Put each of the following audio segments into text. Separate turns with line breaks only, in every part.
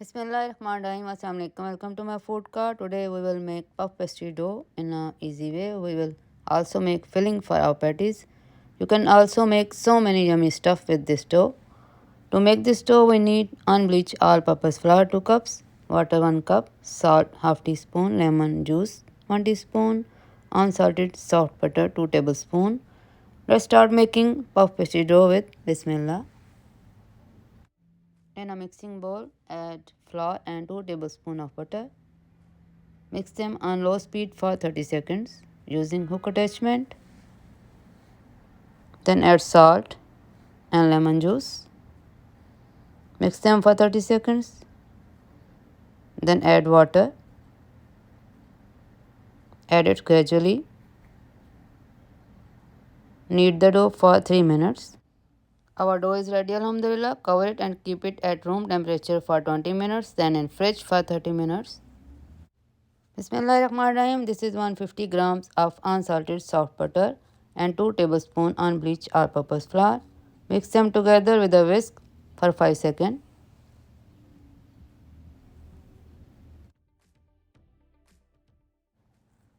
Bismillahirrahmanirrahim. Assalamu alaikum. Welcome to my food cart. Today we will make puff pastry dough in an easy way. We will also make filling for our patties. You can also make so many yummy stuff with this dough. To make this dough, we need unbleached all-purpose flour 2 cups, water 1 cup, salt half teaspoon, lemon juice 1 teaspoon, unsalted soft butter 2 tablespoons. Let's start making puff pastry dough with Bismillah. In a mixing bowl, add flour and 2 tablespoons of butter. Mix them on low speed for 30 seconds using hook attachment. Then add salt and lemon juice. Mix them for 30 seconds. Then add water. Add it gradually. Knead the dough for 3 minutes. Our dough is ready, alhamdulillah. Cover it and keep it at room temperature for 20 minutes, then in fridge for 30 minutes. Bismillahirrahmanirrahim. This is 150 grams of unsalted soft butter and 2 tablespoons unbleached all-purpose flour. Mix them together with a whisk for 5 seconds.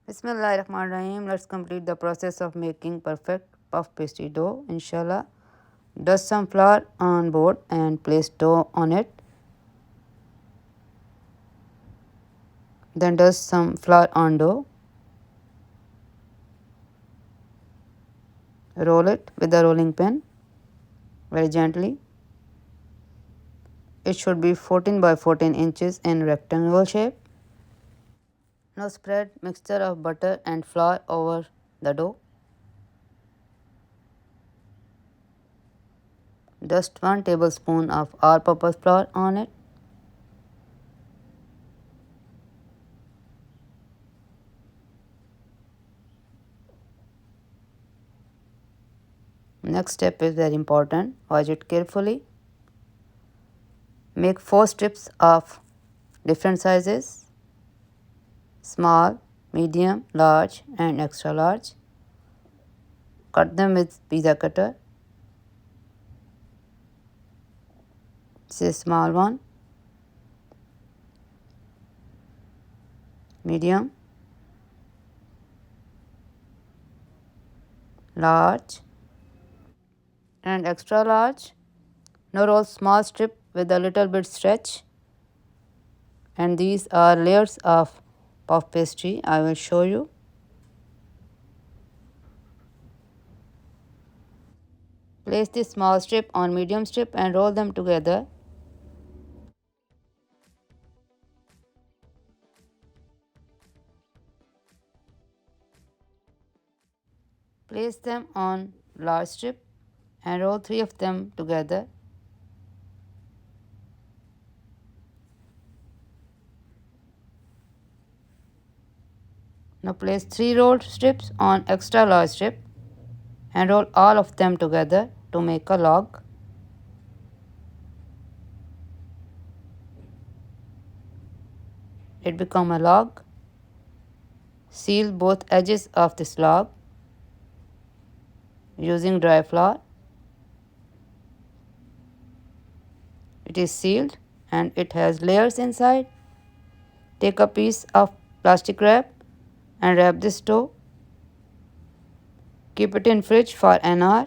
Bismillahirrahmanirrahim. Let's complete the process of making perfect puff pastry dough, inshallah. Dust some flour on board and place dough on it. Then dust some flour on dough. Roll it with a rolling pin very gently. It should be 14 by 14 inches in rectangle shape. Now spread mixture of butter and flour over the dough. Dust 1 tablespoon of all-purpose flour on it. Next step is very important. Watch it carefully. Make 4 strips of different sizes: small, medium, large and extra large. Cut them with pizza cutter. This is small one, medium, large and extra large. Now roll small strip with a little bit stretch, and these are layers of puff pastry. I will show you. Place the small strip on medium strip and roll them together. Place them on large strip and roll 3 of them together. Now place 3 rolled strips on extra large strip and roll all of them together to make a log. It become a log. Seal both edges of this log using dry flour. It is sealed and it has layers inside. Take a piece of plastic wrap and wrap this dough. Keep it in fridge for an hour.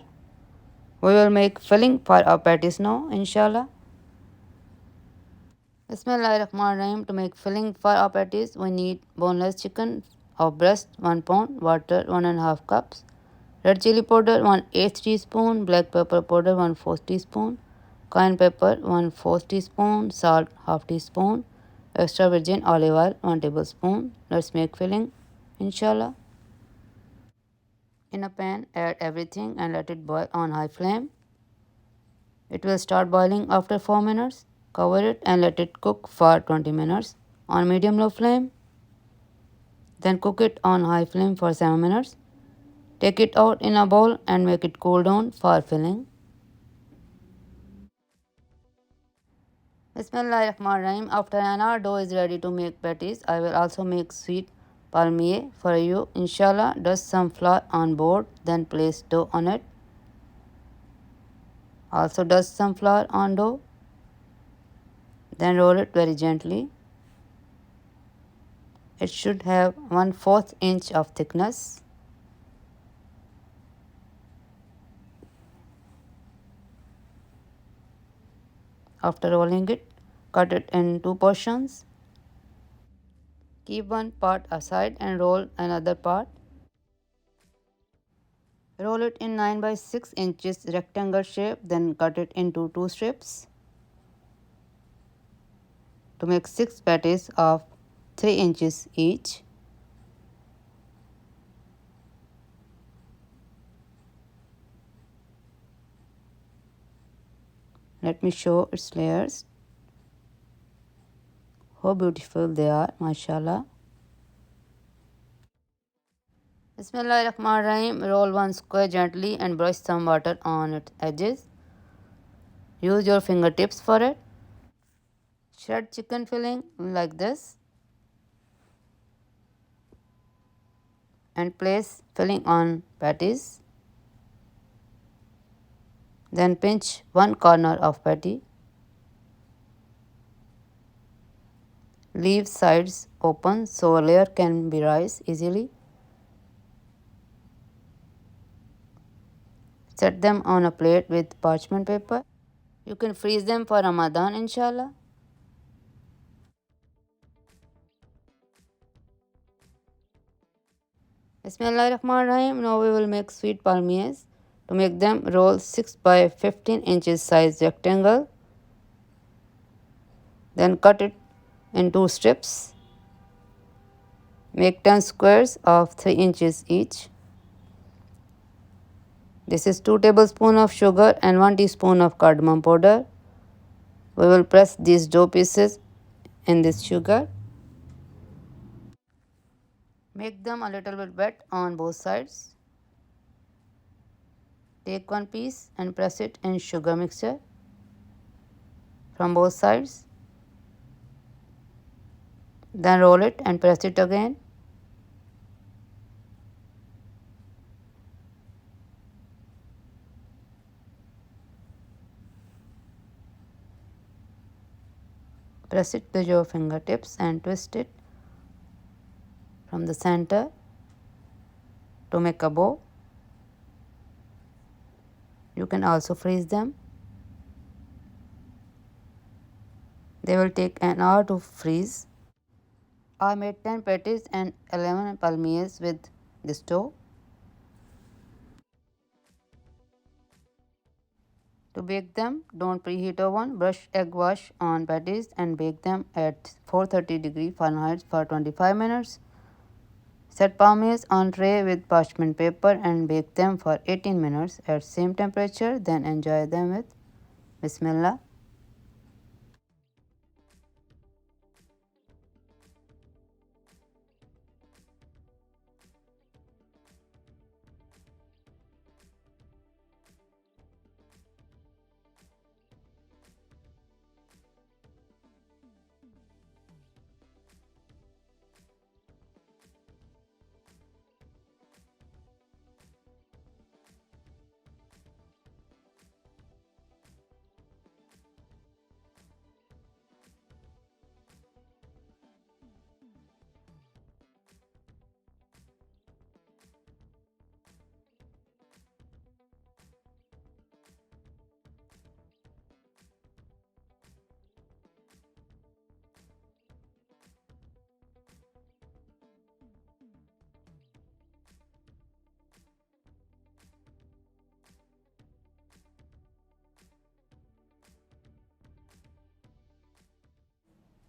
We will make filling for our patties now, inshallah. Bismillahirrahmanirrahim. To make filling for our patties, we need boneless chicken of breast 1 pound, water 1.5 cups, red chili powder 1/8 teaspoon, black pepper powder 1/4 teaspoon, cayenne pepper 1/4 teaspoon, salt half teaspoon, extra virgin olive oil 1 tablespoon. Let's make filling, inshallah. In a pan, add everything and let it boil on high flame. It will start boiling after 4 minutes. Cover it and let it cook for 20 minutes on medium-low flame. Then cook it on high flame for 7 minutes. Take it out in a bowl and make it cool down for filling. Bismillahirrahmanirrahim. After an hour, dough is ready to make patties. I will also make sweet palmiers for you, inshallah. Dust some flour on board, then place dough on it. Also dust some flour on dough. Then roll it very gently. It should have 1/4 inch of thickness. After rolling it, cut it in two portions. Keep one part aside and roll another part. Roll it in 9 by 6 inches rectangle shape, then cut it into two strips to make 6 patties of 3 inches each. Let me show its layers. How beautiful they are, mashallah. Bismillahirrahmanirrahim. Roll one square gently and brush some water on its edges. Use your fingertips for it. Shred chicken filling like this and place filling on patties. Then pinch one corner of patty. Leave sides open so a layer can be raised easily. Set them on a plate with parchment paper. You can freeze them for Ramadan, inshallah. Bismillahirrahmanirrahim. Now we will make sweet palmiers. To make them, roll 6 by 15 inches size rectangle. Then cut it in two strips. Make 10 squares of 3 inches each. This is 2 tablespoons of sugar and 1 teaspoon of cardamom powder. We will press these dough pieces in this sugar. Make them a little bit wet on both sides. Take one piece and press it in sugar mixture from both sides. Then roll it and press it again. Press it with your fingertips and twist it from the center to make a bow. You can also freeze them. They will take an hour to freeze. I made 10 patties and 11 palmiers with this dough. To bake them, don't preheat oven. Brush egg wash on patties and bake them at 430°F for 25 minutes. Set palmiers on tray with parchment paper and bake them for 18 minutes at same temperature. Then enjoy them with Bismillah.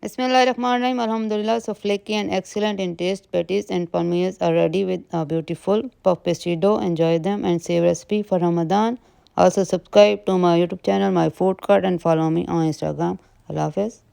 Bismillahirrahmanirrahim. Alhamdulillah. So flaky and excellent in taste, patties and palmiers are ready with a beautiful puff pastry dough. Enjoy them and save recipe for Ramadan. Also subscribe to my YouTube channel, my food cart, and follow me on Instagram. Allah Hafiz.